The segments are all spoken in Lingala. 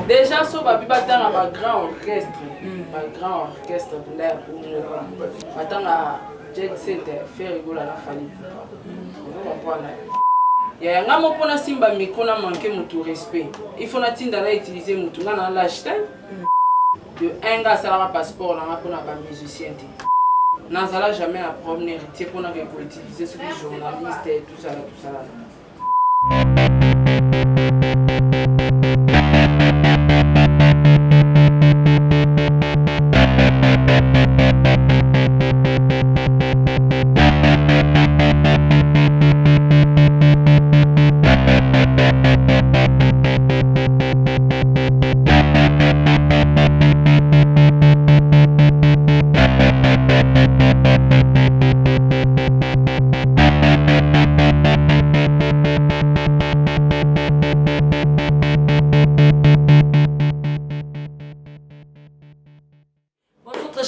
déjà so babi batanga ba grand orchestre là pour batanga jet set faire rigola la famille ya nga mo pona simba mikona manquer mutu respect il faut na tinda la utiliser mutu na l'acheter de un gars ça la passeport là pour na ba musicien n'azala jamais à problème héritier pour na ko utiliser sur les journalistes et tout ça là.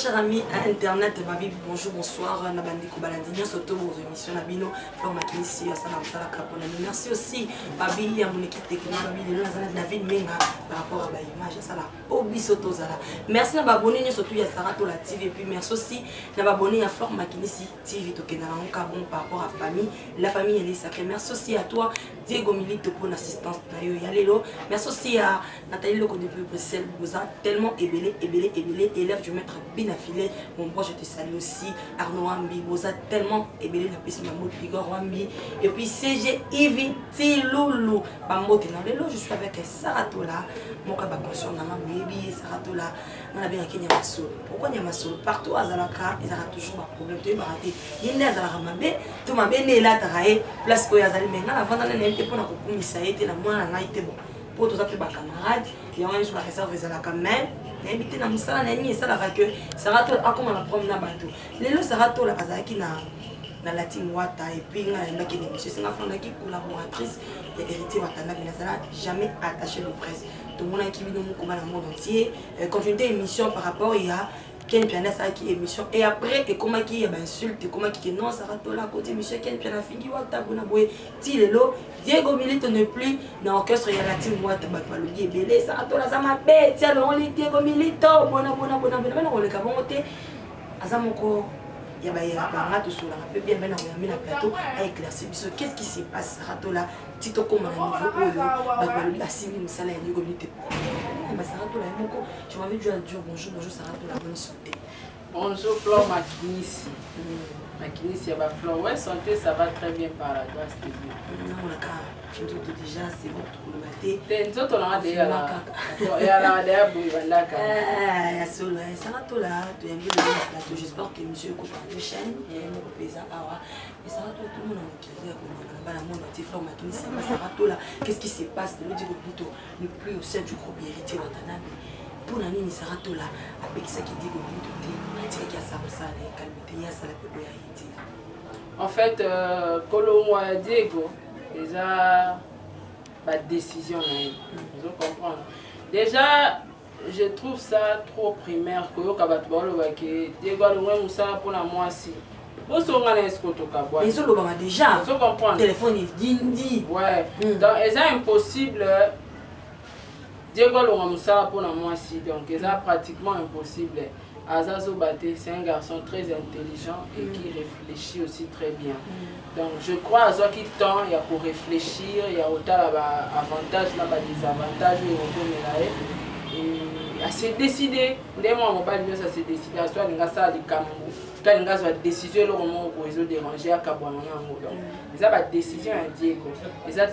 Chers amis à internet, ma vie, bonjour, bonsoir, Nabandiko Balandini, surtout vos émissions Nabino, Flor Makinisi, Asana Msala Kaponani. Merci aussi, Babi, à mon équipe technique, Babi, David Menga, par rapport à l'image, ça là, Obi Soto Zala. Merci à m'abonner, surtout à Sarato la TV, et puis merci aussi à m'abonner à Flor Makinisi TV, Tokenalon Kabon, par rapport à la famille, elle est sacrée. Merci aussi à toi, Diego Milito, pour l'assistance, Yalelo. Merci aussi à Nathalie Loco depuis Bruxelles, vous a tellement ébélé, élève du maître Bin affilé. Mon bois, je te salue aussi. Arnaud Wambi, Boza tellement ébélé la piste Mamoud Igor Wambi. Et puis CG Ivi Tiloulou. Bambo Tenalelo, je suis avec Saratola. Mon cas conscient dans ma baby, Saratola. On a bien un Nyamasso. Pourquoi Nyamasso? Partout à Zalaka, ils ont toujours un problème. Tu es baraté. Il y a Zalaka Mabé, tu m'as bien là, tu place pour Yazali. Maintenant, avant d'aller n'importe pour la coupe, ça a été la moindre a été bon. Pour tous les camarades, il y a un jour la réserve Zalaka même. N'habitez dans Moussala, Nani et ça la que Sarato a comme on la promenade à bateau. Les lots Sarato la Kazaki na Latin Wata et puis il y a qui c'est une femme qui collaboratrice et héritier Watana, mais ça n'a jamais attaché de presse. Tout le monde a qui vit dans le monde entier. Continuité émission par rapport il y a Ken Piana ça qui émission et après et comment qui est insulte et comment qui non Sarato la côté monsieur Ken Piana fingi Wata Bonaboé ti lelo Diego Milito ne plus dans l'orchestre ya Latin Wata Bakbalugi et belé Sarato la ça m'a bête tiens on lit Diego Milito bona on le caboté azamoko ya ba tout sur la peu bien maintenant on a mis la plateau à éclaircir qu'est-ce qui se passe Sarato là tito comme à niveau Bakbalugi a simi musala ya Diego Milito. Sarato là moko tu m'avais dit à dire bonjour Sarato la bonne santé. Bonjour Flor Makinisi. Makinisi ya Flor, ouais santé ça va très bien par la grâce de Dieu. Non la cas déjà c'est bon pour le matin. T'es nzoto na de ya la de ya buibandaka. Ya solo Sarato là tu es bien le plateau j'espère que monsieur écoute la chaîne et mon paysan awa. Et Sarato tout le monde a motivé à la monde entier Flor Makinisi Sarato là qu'est-ce qui se passe le dire plutôt ne plus au sein du groupe héritier Watanabe. Pour la ligne Sarato là avec ça qui dit que en fait Colombo Diego déjà ma décision vous comprenez déjà je trouve ça trop primaire que Diego a le Moussa pour la moi si vous savez déjà téléphone est dindi ouais donc c'est impossible Diego a Moussa pour la moi si donc c'est pratiquement impossible. Azazo Baté, c'est un garçon très intelligent et qui réfléchit aussi très bien. Donc je crois à ce qui tend, il y a pour réfléchir, il y a autant d'avantages, des avantages, et à se décider. Dès moi, mon père, ça s'est décidé. À soi, il y a ça des cameroun. Quand il y a une décision, le moment où ils ont dérangé à Kabouana. Ils ont une décision à Diego. Ils ont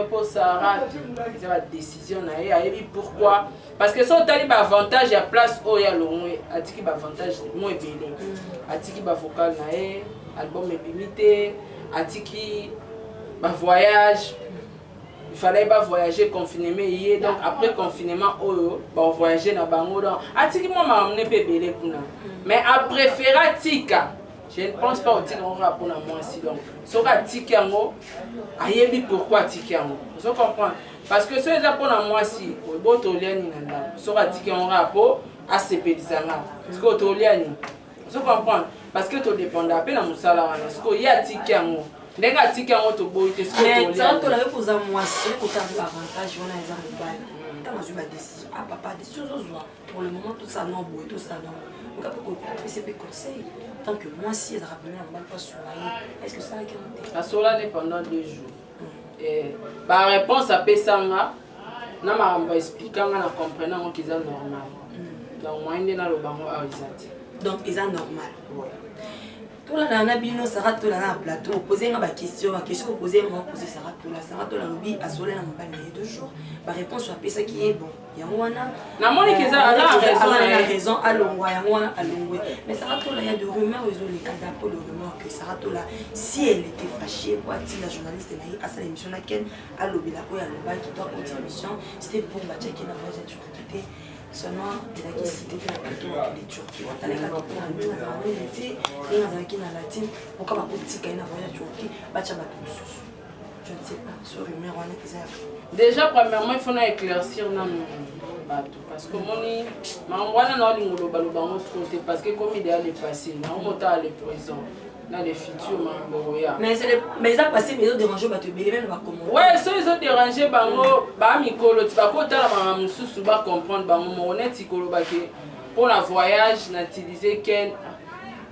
une pour Sarah. Ils ont une décision à Diego. Pourquoi? Parce que si on a un avantage, il y a place où il y a le moins. Il y a un avantage moins bien. Il y a un vocal, album limité. Il y a un voyage. Il fallait pas voyager confinement hier donc après confinement on voyager na bango donc atiki moi m'a amené bébé kuna mais à préférer tika je ne pense pas au tika on va pour moi aussi donc sera tika ngo ayebi pourquoi tika ngo vous comprenez parce que ceux là pour moi si bon toliani nanda sera tika on rapport ACP disanga parce que toliani vous comprenez parce que tout dépend d'appel à musala parce que y a tika ngo ndenge atiki yango toboyi te mais ça tolaka koza mwasi kotanga avantage wana eza mobali ntango azwi badécision ah papa décision ozozwa pour le moment tout ça non boye tout ça non okape kopesa mpe conseil tant que mwasi ezalaka pene ya mobali mpasula ye est ce que salaki yango te asolani pendant 2 jours baréponse apesanga na makambo expliquanga na comprendre yango kiza normal donc moi nde naloba yango awa eza te donc eza normal tolanda na bino Sarah tola na plateau poser nga ba question poser moi poser Sarah tola lobi asolé na mobali na 2 jours ba réponse wa pesa qui est bon yango wana na moni kiza ala raison alongwa yango wana alongwe mais Sarah tola ya de rumeurs ils ont les cas pour le rumeur que Sarah tola si elle était fâchée pour dire la journaliste na à sa émission na ken alobi la ko ya loba qui doit continuer émission c'était pour ba checker na voix de Turquie seulement il a cité que la plateau de Turquie avec la plateau on était qui na latine pourquoi ba politique ina voyage Turquie ba cha ba tous je ne sais pas sur rumeur on est exact déjà premièrement il faut na éclaircir na bato parce que moni mangwana na lingolo baloba ngo trop parce que comme il est allé passer na mota aller prison dans les futurs mamboya mais ça passé mais ils ont dérangé bato belé même ba comment ouais ça ils ont dérangé bango ba mikolo ti ba kota la ba mususu ba comprendre ba mo honnête ikolo ba ke pour la voyage na utiliser ken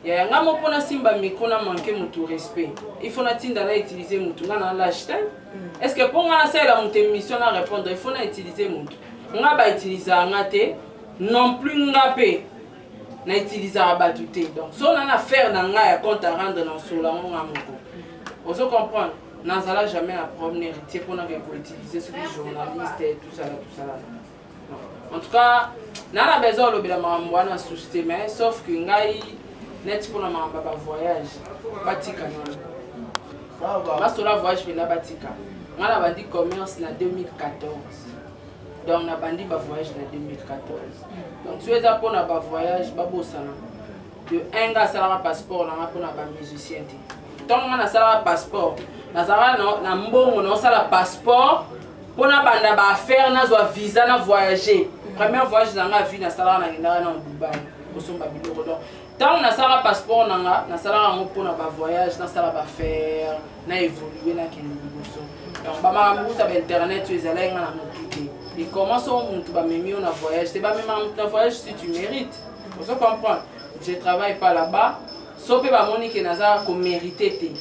ya ngamo pona simba mikona manquer mutu respect il faut na tinda na utiliser mutu ngana l'acheter est-ce que pour ngana ça la mutu mission na répondre il faut na utiliser mutu nga ba utiliser ngate non plus ngapé na utiliser abatute donc so na affaire na nga ya compte à rendre dans sola nga moko oso comprendre na sala jamais à problème héritier pour na que utiliser sur les journalistes et tout ça là non. En tout cas na la besoin le bila mwana système sauf que ngai net pour na mamba voyage batika non ba sola voyage pena batika ngala bandi commerce na 2014 donc na bandi ba voyage na 2014 donc si eza pour na ba voyage ba bosana de un gars sala passeport na pour na ba musicien te donc na sala passeport na sala na mbongo na sala passeport pour na banda ba affaire na zo visa na voyager premier voyage na nga vie na sala na ngenda na Dubai osomba biloko donc tant na sala passeport na sala ngo pour na ba voyage na sala ba faire na évoluer na kende biso donc ba makambo ta ba internet tu ezala nga na motuki et comment ça on va même on a voyage c'est pas même un voyage si tu mérites faut ça comprendre je travaille pas là-bas sauf que ba moni que naza ko mériter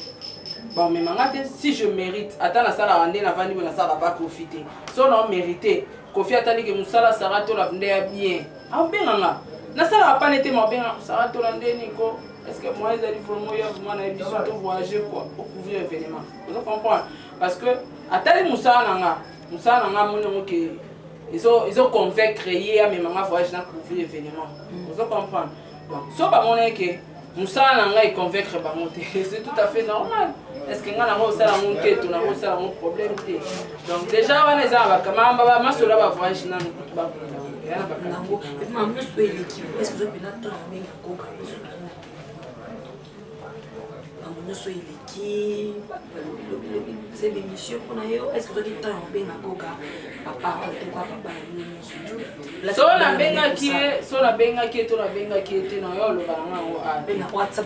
bon mais mangate si je mérite attends la sala rande na vandi na sala pas profiter so non mériter kofi atali que musala sara to la vende bien ah benga na sala pas n'était ma bien sara to la ndeni ko est-ce que moi ils allaient vraiment y avoir na biso to voyager quoi pour couvrir événement faut ça comprendre parce que atali musala nga moni que ils ont convaincre créer à mes mamans voyage dans couvrir événement vous comprendre donc so ba moni que musala nanga il convaincre ba monter c'est tout à fait normal est-ce que ngana ngo sala monter to na ngo sala mon problème té donc déjà on est à kamamba ba masola ba voyage na kutu ba nango et maman so l'équipe est-ce que vous avez temps avec koka maman so l'équipe c'est des missions qu'on a eu est-ce que vous avez temps avec koka papa ou papa so na benga qui to na benga qui était na yo lo banga o a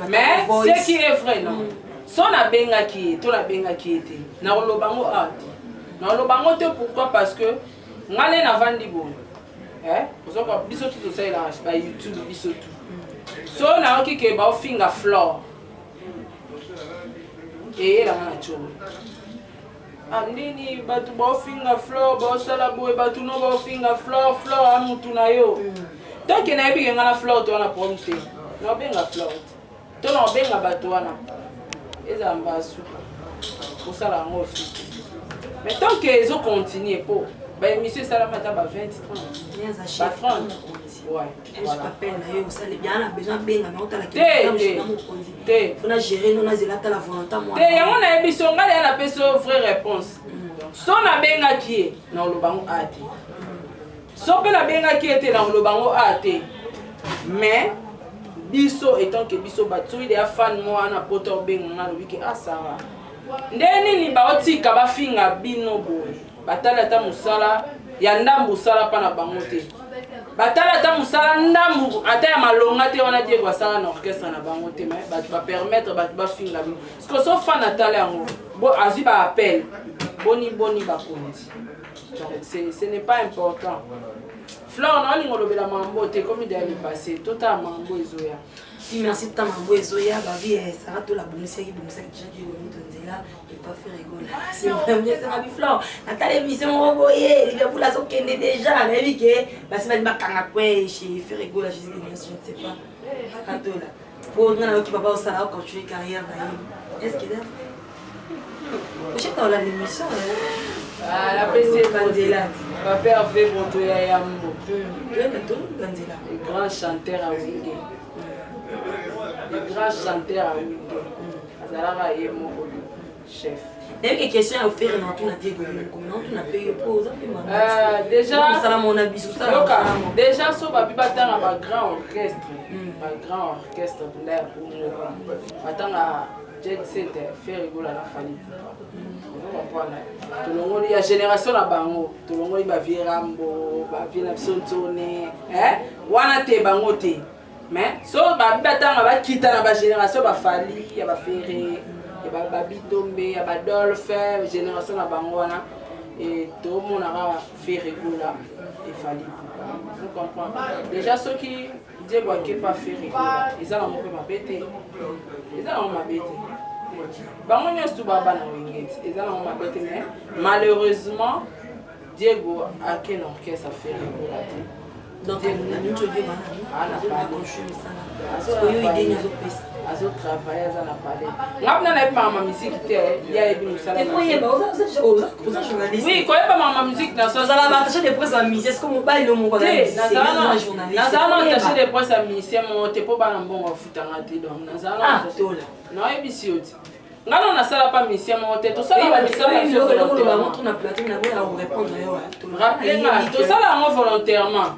mais ce qui est vrai non so na benga qui to na benga qui était na lo bango a na lo bango te pourquoi parce que ngale na vandi bon vous ko biso tout ça là ba YouTube biso tout so na oki ke ba finger floor et la na chomo andini batu ba finger floor ba sala boy batu no ba finger floor amutu na yo donc na ebi ngala floor to na prompte no benga floor to no benga batu wana eza mbasu ko sala ngo fiti mais tant que ils ont continué pour ba émission ça la mata ba 20 30 ba 30 ouais je m'appelle na yo ça les bien a besoin benga mais on t'a la question te faut na gérer non na zelata la volonté moi te yango na émission ngala na peso vraie réponse so na benga qui na lobango ate so pe na benga qui était na lobango ate mais biso étant que biso batso il est fan moi na poto benga na lobi ke asara ndeni ni ba otika ba finga bino boy batala ta musala ya ndambu sala pa na bango te batala ta musala ndambu ata ya malonga te wana Diego asala na orchestre na bango te mais ba permettre ba finga bi parce que so fa natala yango bo azwi ba appel boni ba kondi donc ce n'est pas important. Flore na lingo lobela mambo te comme il est passé tota mambo ezoya. Merci de ta mambo ezoya ba vie ça to la bonne série déjà du Tonzela et pas faire rigoler. C'est vraiment c'est ma vie Flore. Na ta émission roboyé, il va pour la sokende déjà, mais oui que ba se va ba kanga kwe chez faire rigoler je ne sais pas. Kato là. Pour ngana ki papa osala continuer carrière na. Est-ce qu'il a fait? Je t'en la l'émission. Ah la PC Tonzela. Papa fait pour toi Yambo. Le grand chanteur à Wingé. Le grand chanteur à Wingé. Azalaka yemo chef. Des questions à faire dans tout na Diego comment tu n'as payé pause déjà ça mon habit sous ça. Déjà so ba bi batanga ba grand orchestre. Ba grand orchestre de l'air pour nous. Batanga jet set faire rigoler la famille. Tolongoli ya génération na bango tolongoli ba vie Rambo ba vie na Sontone wana te bango te mais so ba batanga ba kita na ba génération ba Fali ya ba Ferré ya ba Bidombe ya ba Dolphin génération na bango wana et tout le monde a fait rigoler et Fali vous comprenez déjà ceux qui disent que pas faire rigoler ils ont un peu bêté ils ont un bêté. Bango nyonso baba na wingeti eza na mabete mais malheureusement Diego a quel orchestre a fait rigoler donc na minto Diego ana pas conchu ça so yo idée nous opesa azo travailler za na palais ngapna na pa mama musique te ya ebi musala et puis ba oza journaliste oui quand pas mama musique na so ça va attacher des presse à musicien comme ba le mo na zana attacher des presse à musicien mo te po bana mbongo futanga te donc na zana tola non ebisi oti ngalo na sala pa mission mo te to sala ba mission na platine na bo répondre yo rappelez-moi to sala ngo volontairement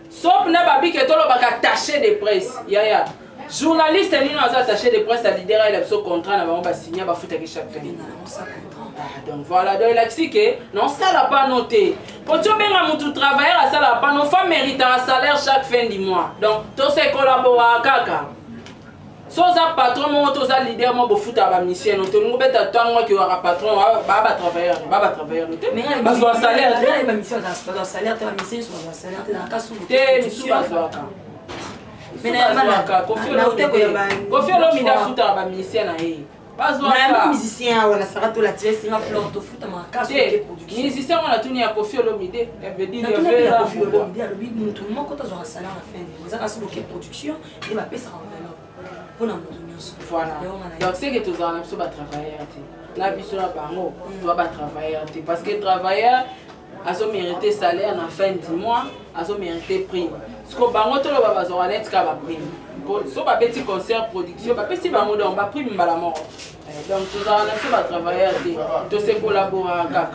sauf na babi ke tolo baka taché de presse ya journaliste ni no attaché de presse à leader il a son contrat na ba ba signer ba futa ke chaque fin donc voilà donc il a dit que non ça l'a pas noté pour tu benga mutu travailleur ça l'a pas non fa mérite un salaire chaque fin du mois donc to se collaborer kaka so za patron mo to za leader mo bo futa ba mission no to ngo beta tango ki wa patron ba travailleur te ba so salaire te ba mission za salaire te ba mission so salaire te na kasu te su ba so aka mais na confio mi da futa ba mission na e ba so aka musicien wala sara to la tirer singa fleur to futa ma kasu ke production musicien on a tuni ya confio lo mi de veut dire ya confio lo mi de lo bi mutu mo ko to zo salaire na fin za kasu ke production et ba pesa enveloppe. Voilà. Donc c'est que tous en absolu travailler. La vie sur la bango, doit travailler parce que travailleur a son mérité salaire en fin du mois, a son mérité prime. Ce que bango tout le baba zo net ka ba prime. So ba petit concert production, ba petit bango donc ba prime ba la mort. Donc tous en absolu travailler tous ces collaborateurs kaka.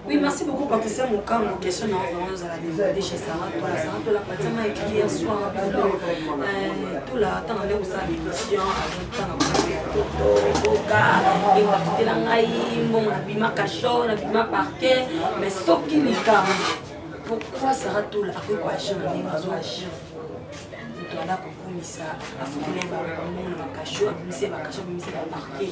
Oui, merci beaucoup Patricia Moka. Mon question est à la développer chez Sarah. Toi, la partie m'a écrit hier soir. Tout là, tant on est aussi à l'émission, et on va fêter la ngaï, bon, on a bima cachot, on a bima parquet, mais sauf qu'il est calme. Pourquoi Sarah tout là, après quoi agir, on est agir. On a compris ça, à foutre les ballons, on a caché, on a caché, on a marqué.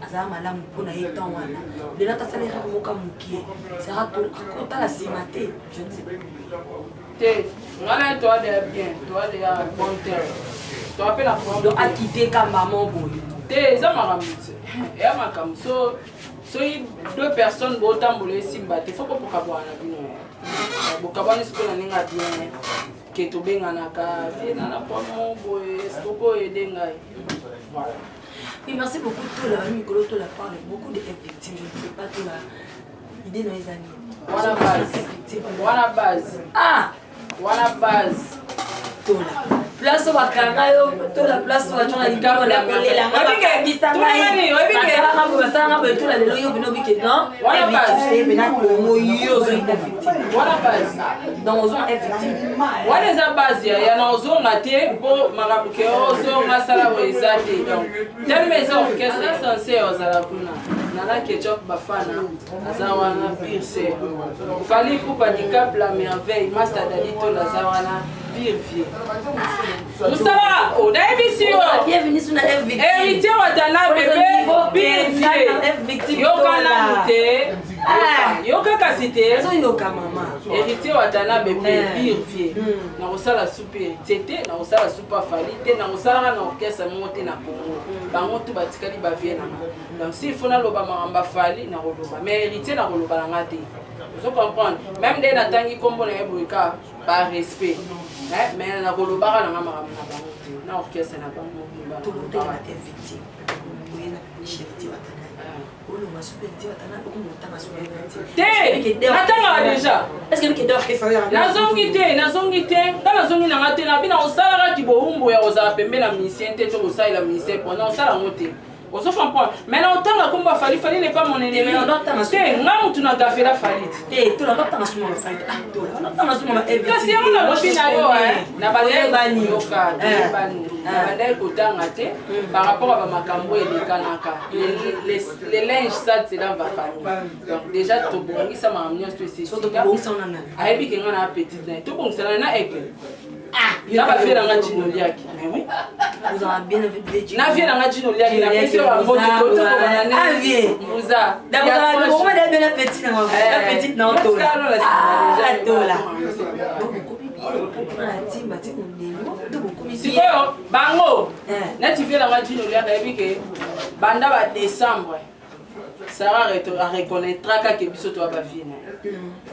Azar malam pour naïe temps wana. De là, t'as salé comme au moukier. C'est rato, quand t'as la cimaté, je ne sais pas. T'es, on toi de bien, toi de bon terme. Toi appelles la prendre. Donc à quitter comme maman boy. T'es, ça m'a ramené. Et à ma cam, so deux personnes vont t'embouler si battre. Faut pas pour qu'avoir un avis. Pour qu'avoir une seconde année à bien. Que tu benga naka, viens na pas mon boy, stoko aider ngai. Voilà. Oui, merci beaucoup tout la micro tout la parle beaucoup de effectifs, je ne sais pas tout la idée dans les années. Voilà base. Ah, voilà base. Tout la place wa kanga yo to la place wa chona ikamo la kolela ngaba bisanga ni basala ngaba to la lelo yo bino bike non voilà base bina ko mo yo zo effective voilà base dans ozon effective voilà za base ya na ozon ngate po magabuke ozon ngasala wezate donc telle maison orchestre censé ozala kuna Nana Ketchup Bafana, Azawana Pire Fali pour handicap la merveille, Master Dalito Lazawana Pire Vie. Moussala, oh, bienvenue sur la FVT. Héritier Watana bébé, Pire Vie. Yokana Mouté, Yoka Cité, Yoka Maman. Héritier Watana bébé, Pire Vie. Naosala super héritier, Naosala super Fali, Naosala na orchestre monté na Congo. Bango tout batikali ba vie na. Donc s'il faut na loba maramba Fali na roloba, mais héritier na roloba na ngate. Vous comprenez? Même des natangi comme on est boika par respect. Mais na roloba na maramba na bango. Na orchestre na bango. Tout le monde est victime. Oui, na chef ti watana. Olo ma super ti watana ko mo tanga super victime. Té. Atanga déjà. Est-ce que le orchestre na zongi té. Kana zongi na ngate na bina osala ki boumbo ya oza pembe na musicien té to osala la musicien pendant osala ngote. On se comprend. Maintenant, autant la combat Fali n'est pas mon ennemi. C'est un tu n'as pas fait la Fali. Et tout le monde a su mon Fali. Tout le monde a su mon Fali. Si on a l'opinion, n'a pas l'air bani. Par rapport à Makambo et les Kanaka, les linges sales, c'est dans ma famille. Donc, déjà, tout bon, ça m'a amené à ce que c'est. Tout bon, ça en a. A ébi qu'on a un petit nain. Tout bon, ça en a un. Il n'a pas fait dans la Ginoliaki. Mais oui. Vous en avez bien vécu. Il n'a pas fait dans la Ginoliaki. Il n'a pas fait dans la Ginoliaki. Vous a. D'abord, on va donner la petite. La petite, non, tout là. Ah, tout là. Si bango, tu fais la Ginoliaki, que banda va décembre. Sarah reconnaîtra que biso to ba vie.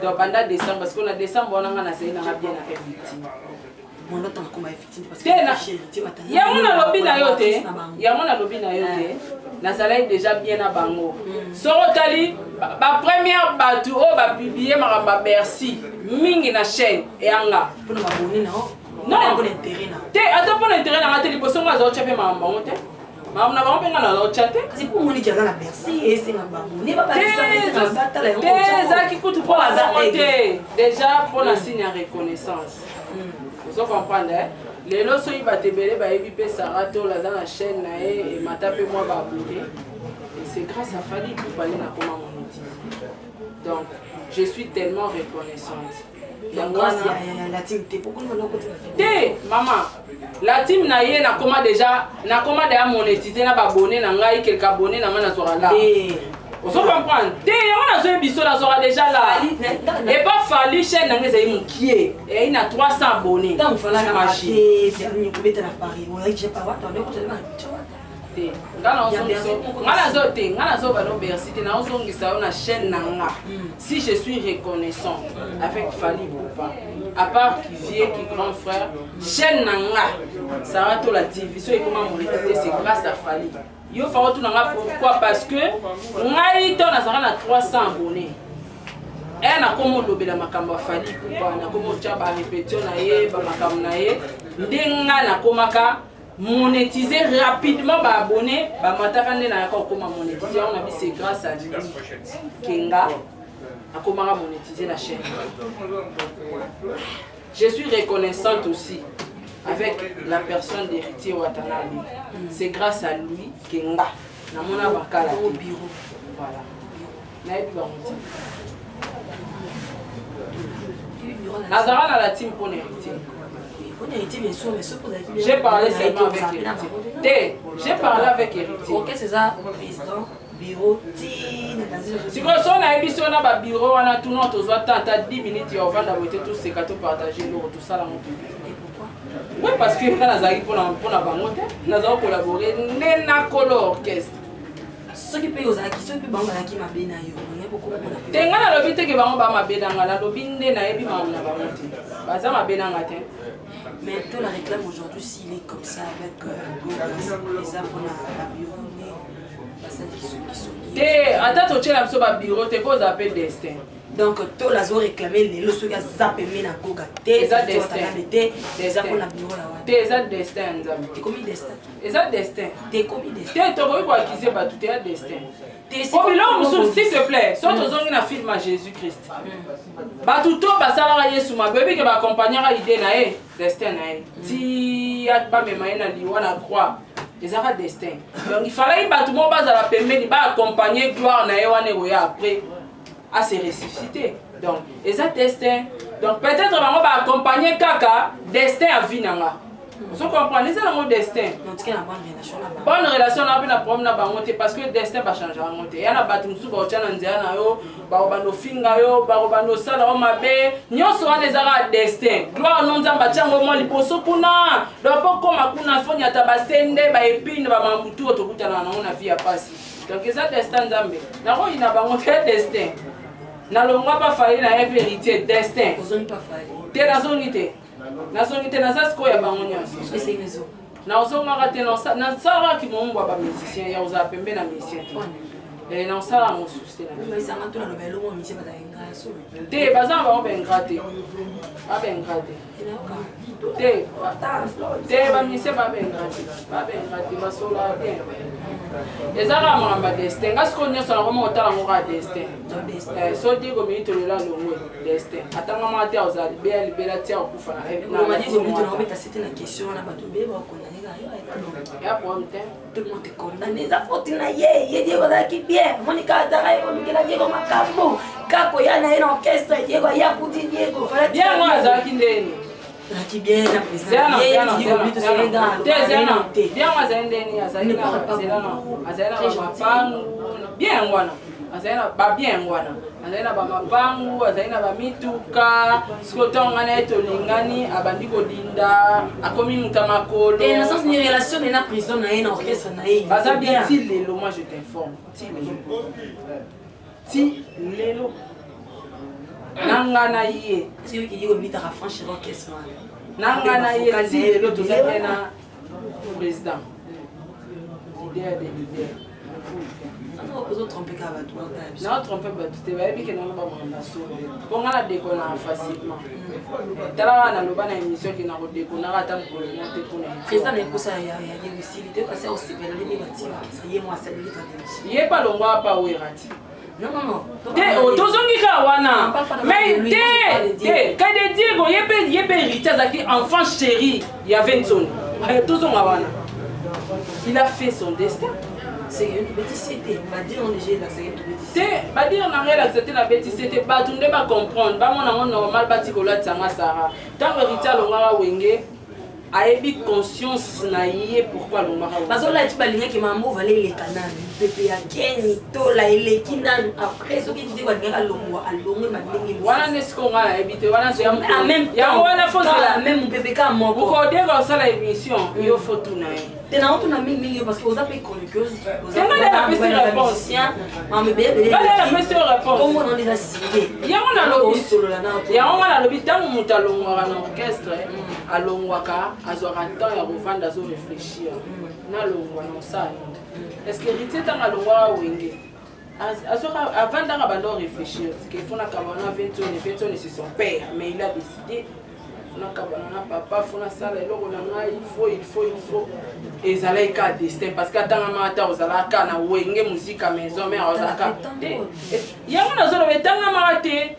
Donc pendant décembre, parce qu'on a décembre, on a bien victime. Mon autre comme effectivement parce que il y a mon lobby na yote, il y a mon lobby na yote. Nazala déjà bien à bango. Sorotali ba première batu o ba publier maramba Bercy mingi na chaîne et anga pour m'abonner non pour l'intérêt na. Té attends pour l'intérêt na télé poso nga zo chapé maramba monte. Maramba na ba mpenga na lo chaté. C'est pour moni jaza na Bercy et c'est maramba. Ne ba ba ça na batala yo. Té za ki kutu pour la monte. Déjà pour la signe de reconnaissance. Vous comprenez? Les lots sont batébélés, Sarah to la dans la chaîne et m'a tapé moi abonné. Et c'est grâce à Fali pour parler na comment monétiser. Donc je suis tellement reconnaissante. La team t'es pourquoi on a côté maman la team na yé na comment déjà monétiser na ba abonné na ngai quelques abonnés na mana sera là. Vous comprenez? On a joué biso la sera déjà là. Et pas Fali chaîne na ngeza qui et il a 300 abonnés. Donc voilà la marché, dernier coup de la Paris. On a j'ai pas voir on est côté là. Si je suis reconnaissant avec Fali Poupa, à part qui vient, qui grand frère, chaîne nanga, ça va tout la division et comment monétiser, c'est grâce à Fali. Yo fa tout nanga pourquoi? Parce que ngai to na sara na 300 abonnés. Et na komo lobela makamba Fali Poupa na komo tia ba répétition na ye ba makam na ye ndenga na komaka monétiser rapidement ba abonné ba mataka nde na ko koma monétiser on a vu c'est grâce à lui Kenga a komaka monétiser la chaîne. Je suis reconnaissante aussi avec la personne d'Héritier Watanabe. C'est grâce à lui Kenga na mona bakala au bureau. Voilà. Na ebi ba moti. Nazara na la team pour Héritier. J'ai parlé seulement avec Héritier. J'ai parlé avec Héritier. Ok, c'est ça, président, bureau, si vous avez un bureau, on a tout notre 10 minutes, on va tout ce que tu partages, tout ça. Et pourquoi? Oui, parce que quand nous avons nous avons collaboré, nous avons l'orchestre. Ceux qui payent aux acquis, ceux qui payent qui m'a bien ailleurs. Il y a beaucoup de gens. Tenga na lobi te ke bango ba mabeda ngala lobi nde na yebi ma na ba moti. Baza mabeda ngate. Mais tout la réclame aujourd'hui s'il est comme ça avec les arbres la biorone, qui sont liés. Attends, tu as un bureau, tu peux appeler destin. Donc, tout la zone réclamé les lois qui zappent na goga. Des destin. Des arbres na bureau là. Des destin. T'es commis destin. Des destin. T'es commis destin. T'es toi quoi qui s'est battu t'es destin. Oh là, s'il te plaît, soit aux gens qui na film à Jésus-Christ. Ba tout ba sala Yesu ma bébé qui va accompagner à idée na destin na. Si a pas me maina liwa na croix. ezaka destin. Donc il fallait que tout le monde base à la pembeni ba accompagner gloire na yewane oya après à se ressusciter. Donc eza destin. Donc peut-être bango ba accompagner kaka destin à vie nanga. Vous comprenez ça le destin. Bonne relation avec la problème na bango te parce que destin va changer en monter. Ya na batu musu ba otana nzela na yo, ba obano finga yo, ba obano sala o mabe, nyonso wana ezaka destin. Gloire non nzamba chango mo liposo kuna. Do po koma kuna foni ata basende ba épine ba mamutu otokutana na vie ya pasi. Donc eza destin nzambe. Na ko ina bango te destin. Na longwa pas failli na héritier destin. Ozoni pas failli. Te nazongi te. Nazongi te naza siko ya bango nyonso. Est-ce que c'est raison? Na osongaka te na sala ki mombwa ba musicien ya oza pembe na musicien te. Na osala mosusu te na. Mais ça m'a tout la nouvelle au musicien ba ingra so. Te baza ba bengra te. Ba bengra te. Te ba musicien ba bengra te. Ba bengra te ba sola bien. Ezaka mamba destin. Ngasko nyonso na komo otala ngoka destin. So digo minito lela longwe destin. Atanga mate oza libela libela tia okufa na. On m'a dit que minito na mettre c'était la question na bato be ba condamner ga yo. Ya problème te. Tout le monde te condamné za faute na ye Diego za ki bien. Monica Tara yo Miguel Diego makambo. Kako ya na ina orchestre Diego ya kuti Diego. Fala bien moi za ki ndeni. Qui bien la présidente. Bien moi za ndeni azali bien wana. Azana ba bien wana. Azana ba mapangu, azana ba mituka, sikotonga na etolingani abandi ko dinda, akomi mutamakolo. Et dans sens une relation de la prison na une orchestre na e. Baza bien ti lelo moi je t'informe. Ti lelo. Nanga na ye. C'est lui qui dit au militaire à franchir l'orchestre. Nanga na ye ti lelo to za na président. Leader des leaders. Non, on tromper qu'à battre. Non, tromper battre. Tu vas bien que non pas mon assaut. Pour moi la déconne facilement. Tala na loba na émission qui na ko déconne ata ngolo na te pona. C'est ça mais pour ça il y a des aussi il était passé au civil les négatifs. Ça y est moi ça lui fait. Yé pas longwa pa oirati. Non. Te otozongika wana. Mais te quand de Diego yé pe héritier zaki enfant chéri, il y avait une zone. Tozonga wana. Il a fait son destin. C'est une bêtisité. Va dire on est là, c'est une bêtisité. C'est va dire on a accepté la bêtisité. Ba tout ne pas comprendre. Ba mon normal ba tikola tsanga Sarah. Tant héritier longara wenge. Aebi conscience na yé pourquoi longara. Parce que là tu balinga ki mambo valé les canaux. Pepe ya Kenny to la ile kinanu après ce qui dit wa ngara longwa alongwe madingi. Wana nesko ngala ebité wana c'est en même ya wana faut la même pepe ka moko. Ko dega ça la émission, yo faut tout na. T'es dans tout na mingi parce que vous appelez chroniqueuse. Vous avez la réponse. Mais bébé. La réponse. Comment on les a cités? Ya on a lobby solo la na. Ya on a lobby tant mutalongwa na orchestre, alongwaka azora temps ya revendre azo réfléchir. Na longwa na ça. Est-ce que héritier tant alongwa wenge? Azora avant d'abandonner réfléchir, parce qu'il faut na kabana 20 ans c'est son père, mais il a décidé na kabana papa fona sala eloko na ngai il faut et ça là ka destin parce que tanga mata ozala ka na wenge musique à maison mais ozala ka yango na zolo betanga mate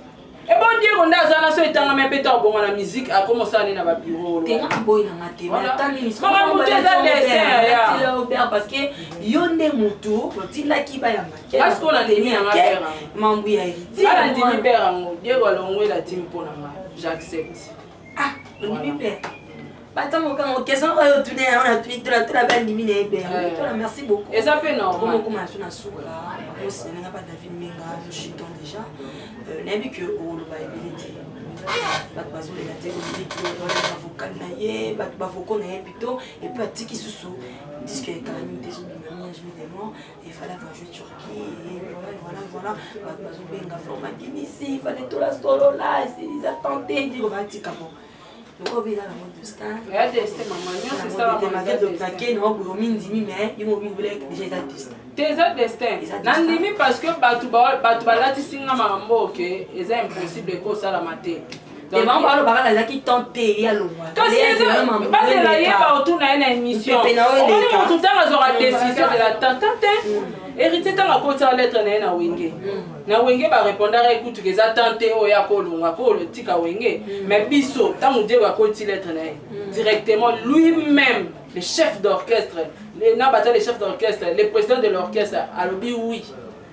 e bon Diego ndaza na so etanga me peta bongo na musique a commencer aller na ba bureau tenga boy na ngate mais tani ni mama muteza destin ya parce que yonde mutu otinda kiba ya makela parce qu'on a demi na mapera mambu ya héritier ala demi pera ngo Diego alongwe la team pona nga j'accepte. Ah, on dit bien. Attends, quand on question, on a tout la belle limite. Merci beaucoup. Et ça fait normal. Comment on a sous là, on s'est n'a pas David Menga, je suis dans déjà. N'a vu que on va éviter. Bat bazo les catégories que avocat naie, bat bavoko naie plutôt et puis petit qui sous disent que quand même des évidemment il fallait avoir joué Turquie et voilà bat bazo benga format ici il fallait tout la solo là ils attendaient ils vont dire comment donc on vient là la mode de star et à destin maman c'est ça la mode de plaquer non pour mindimi mais ils m'ont voulu déjà artiste tes destin nandimi parce que batu balati singa mambo que c'est impossible que ça la mater. Et maman parle par là qui tente ya longwa. Parce que parce que là il va autour na une émission. On est tout le temps à décision de la tante. Héritier tant la côté lettre na wenge. Na wenge ba répondre à écoute que ça tante o ya ko longwa ko le tika wenge. Mais biso tant on dit wa côté lettre na directement lui-même le chef d'orchestre les chefs d'orchestre, le président de l'orchestre, alobi oui,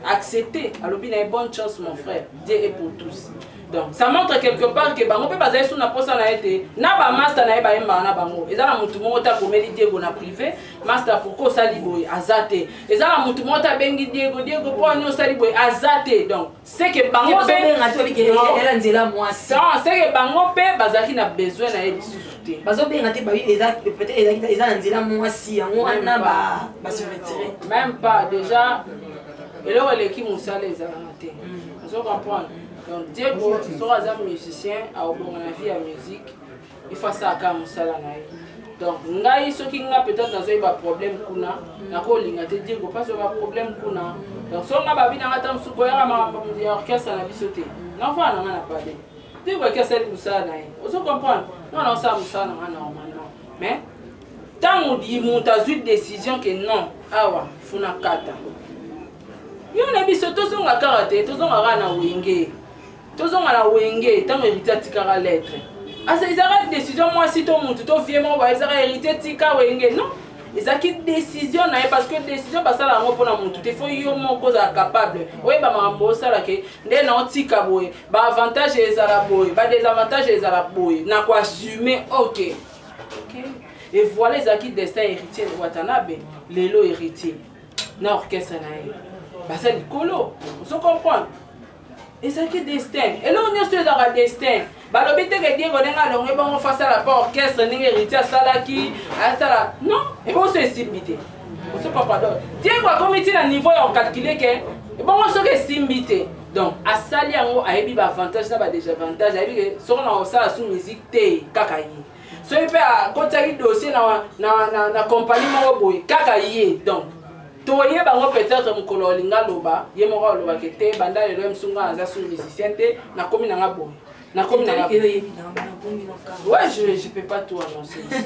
accepté, alobi n'a une bonne chance mon frère, Dieu est pour tous. Donc ça montre quelque part que bango peut baser sur na posa na été, na ba master na ba yemba na bango. Ezala mutu mota komeli Diego na privé, master pourquoi sali boy azate. Ezala mutu mota bengi Diego pour ani sali boy azate. Donc c'est que bango pe elle nzela moi. C'est que bango pe bazaki na besoin na yebi souté. Bazo benga te ba peut-être ezala nzela moi si yango ana ba se retirer. Même pas déjà et là les qui musala ezala te. Vous comprenez? Donc Diego sera un musicien à au bon avis à musique il faut ça comme ça là donc ngai ce qui nga peut-être dans un problème kuna na ko linga te Diego pas sur un problème kuna donc so nga ba bina ngata msuko ya ma orchestre na bisote na fa na pas de Diego que c'est musa na vous comprenez non ça musa na normalement mais tant on dit monta une décision que non awa funa kata yo na bisoto so nga karate to so nga na wenge tozonga na wenge tant hérité tika lettre asa izara décision moi si to mutu to vie mo ba izara hérité tika wenge non ezaki décision na parce que décision basala ngo pona mutu te faut yo moko za capable oye ba mambo sala ke nde na tika boy ba avantage ezala boy ba désavantage ezala boy na ko assumer OK et voilà ezaki destin héritier de Watanabe lelo héritier na orchestre na ye basa likolo vous comprenez. Et ça qui est destin. Et là on est sur le destin. Balobi te que Diego nenga longue bon face à la orchestre nenga héritier salaki à ça non et bon c'est simbité. On se pas pardon. Diego a comité à niveau on calculer que et bon on se que simbité. Donc à sali yango a ebi ba avantage ça ba désavantage a ebi que so na ça sous musique te kakayi. So il peut à côté dossier na compagnie mo boy kakayi donc toye bango peut-être mukolo linga loba ye moko loba que te banda le msunga aza sur musicien te na komi na ngabo na komi na ouais je peux pas tout annoncer ici.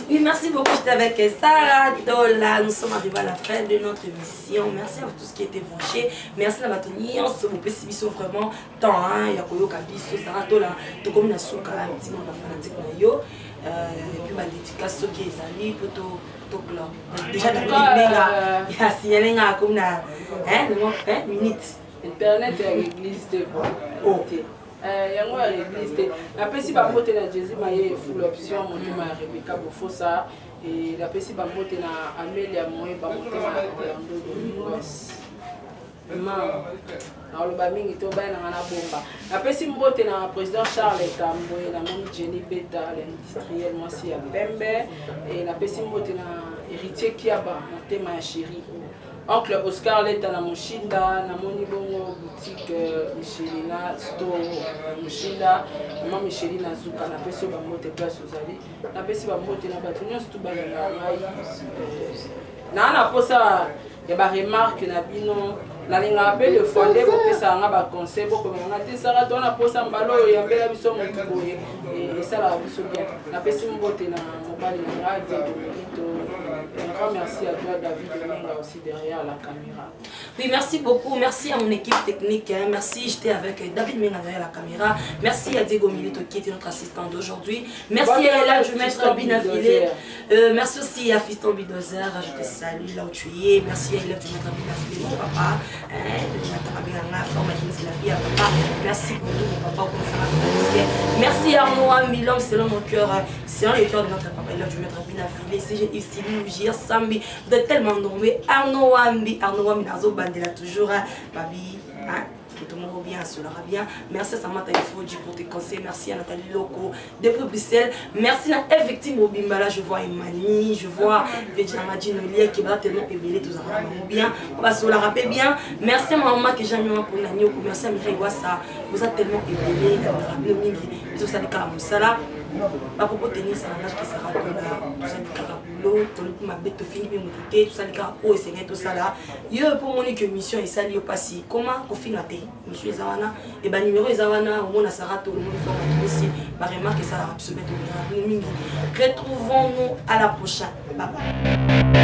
Oui, merci beaucoup. J'étais avec Sarah Dola. Nous sommes arrivés à la fin de notre émission. Merci à vous tous qui étaient branchés. Merci à Matoni. On se voit vraiment temps hein ya koyo kabiso Sarah Dola to komi na suka un petit monde fanatique na yo et puis ma dédicace qui est ali poto to blanc déjà dans le il a signalé comme na minute internet et l'église de OK yango ya l'église te napesi bambote na Jésus maye full option motema ya Rebecca Bofosa et napesi bambote na Amelia Moeba motema ya Orlando Domingos na oloba mingi to bana na bomba napesi mbote na président Charles Tamboye na moni Jenny Beta l'industriel mwasi ya Pembe et napesi mbote na héritier Kiaba motema ya Chéri oncle Oscar Leta na Mushinda na moni bongo boutique Michelina store Mushinda mama Michelina zuka napesi bambote place ozali napesi bambote na bato nyonso to bana ngai na posa ya ba remarque na bino la linga be de fondé pour que ça nga ba conseil pour que nga te sara tona posa mbalo ya mbela biso mutu boye et ça la biso bien na pesi mbote na mobali na radio de un grand merci à toi David Menga aussi derrière la caméra. Oui, merci beaucoup. Merci à mon équipe technique. Hein. Merci, j'étais avec David Menga derrière la caméra. Merci à Diego Milito qui était notre assistant d'aujourd'hui. Merci à Ella, je maître Binafilé. Merci aussi à Fiston Bidozer. Je te salue là où tu es. Merci à élève du maître Binafilé, mon papa. Merci pour tout, mon papa. Merci à Arnaud Ambi, l'homme selon mon cœur. C'est un le cœur de notre papa. Élève du maître Binafilé. C'est ici, Lougier, Sambi. Vous êtes tellement nombreux. Arnaud Ambi, Nazo Bandela toujours. Babi, hein? Tout le monde bien, cela va bien. Merci à Samantha Ifoji pour tes conseils. Merci à Nathalie Loco depuis Bruxelles. Merci à effectivement Bimbala. Je vois Emani, je vois Vedjamadji Nolia qui va tellement ébélé tout ça bien. On va se la rappeler bien. Merci à maman que j'ai mis pour Nagno. Merci à Mireille Wassa. Vous êtes tellement ébélé. Tout ça, les Karamoussala. Ma propos tennis, ça n'a pas de sera tout ça, du caraboulot, tout le ma bête fini, mais mon tout ça, les carabos et c'est tout ça là. Yo pour mon émission, et ça, il y a pas si. Comment on fait la télé? Monsieur Zawana, et ben numéro Zawana, au moins, ça sera tout le monde informatique aussi. Ma remarque, ça va se mettre au miracle. Retrouvons-nous à la prochaine. Bye bye.